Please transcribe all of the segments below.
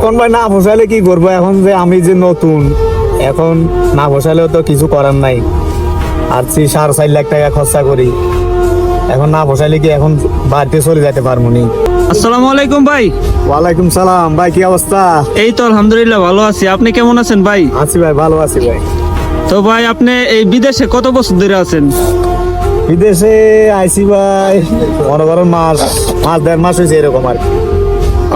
এখন ভাই না পোষাইলে কি করবো? এখন যে আমি যে নতুন, এখন না পোষাইলেও তো কিছু করার নাই। আর 4.5 লাখ টাকা খরচা করি, এখন না পোষাইলে কি এখন বাড়িতে চলে যেতে পারবো নি। আসসালামু আলাইকুম ভাই। ওয়ালাইকুম সালাম ভাই, কি অবস্থা? এই তো আলহামদুলিল্লাহ ভালো আছি, আপনি কেমন আছেন ভাই? আছি ভাই, ভালো আছি ভাই। তো ভাই আপনি এই বিদেশে কত বছর ধরে আছেন? বিদেশে আইসি ভাই মনে করেন মাস 1.5 মাস হয়েছে এরকম আর কি।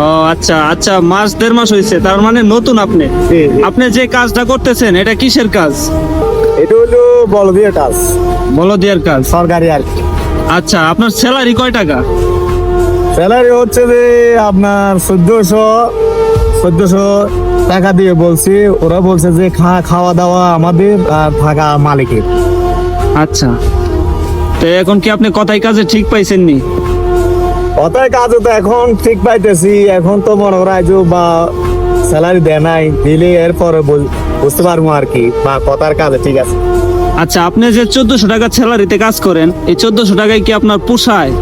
ও আচ্ছা আচ্ছা, মাস 1.5 মাস হয়েছে, তার মানে নতুন আপনি। জি, জি। আপনি যে কাজটা করতেছেন এটা কিসের কাজ? এটা হলো বলদিয়া কাজ, বলদিয়ার কাজ। সরকারি আর কি। আচ্ছা, আপনার স্যালারি কয় টাকা? স্যালারি হচ্ছে যে আপনার 1400 টাকা দিয়ে বলছি। ওরা বলছে যে খাওয়া দাওয়া আমাদের আর থাকা মালিকের। আচ্ছা, তো এখন কি আপনি কথাই কাজে ঠিক পাইছেন নি? কথায় কাজও তো এখন ঠিক পাইতেছি। এখন তো মনে হয় যে বা স্যালারি দেয় নাই, দিলে এরপরে বুঝতে পারবো আর কি, বা কথার কাজে ঠিক আছে। আচ্ছা, আপনি যে 1400 টাকা স্যালারিতে কাজ করেন, এই 1400 টাকায় কি আপনার পোষায়?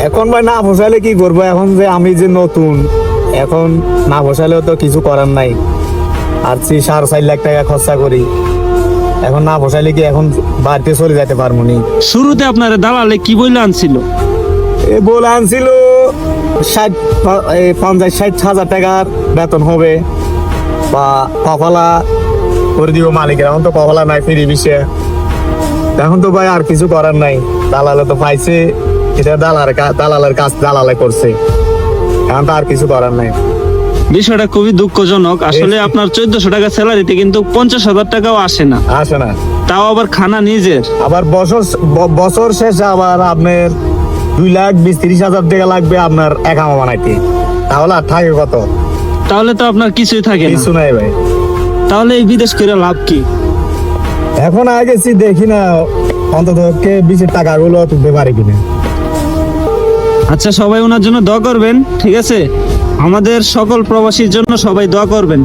এখন ভাই না পোষাইলে কি করবো? এখন যে আমি যে নতুন, এখন না পোষাইলেও তো কিছু করার নাই। আর 4.5 লাখ টাকা খরচা করি, এখন না পোষাইলে কি এখন বাড়িতে চলে যেতে পারবো নি। শুরুতে আপনার দালালে কি বইলে আনছিল? এ বলে আনছিল 50-60 হাজার টাকার বেতন হবে, বা কফলা করে দিব মালিকের। এখন তো কফলা নাই, ফিরি বিষে। এখন তো ভাই আর কিছু করার নাই, দালালে তো পাইছে, এটা দালালের কাজ দালালে করছে, এখন তো আর কিছু করার নাই। বিষয়টা খুবই দুঃখজনক। আসলে আপনার 1400 টাকা স্যালারিতে কিন্তু 50,000 টাকাও আসে না, আসে না। তাও আবার খানা নিজের। আবার বছর শেষে আবার আপনার 2,20-30 হাজার টাকা লাগবে আপনার একামা বানাইতে, তাহলে আর থাকে কত? তাহলে তো আপনার কিছুই থাকে না। কিছু নাই ভাই। তাহলে এই বিদেশ করে লাভ কি? এখন আগে গেছি, দেখি না অন্তত বিশের টাকাগুলো তুলতে পারে কিনা। আচ্ছা, সবাই ওনার জন্য দোয়া করবেন, ঠিক আছে? আমাদের সকল প্রবাসীর জন্য সবাই দোয়া করবেন।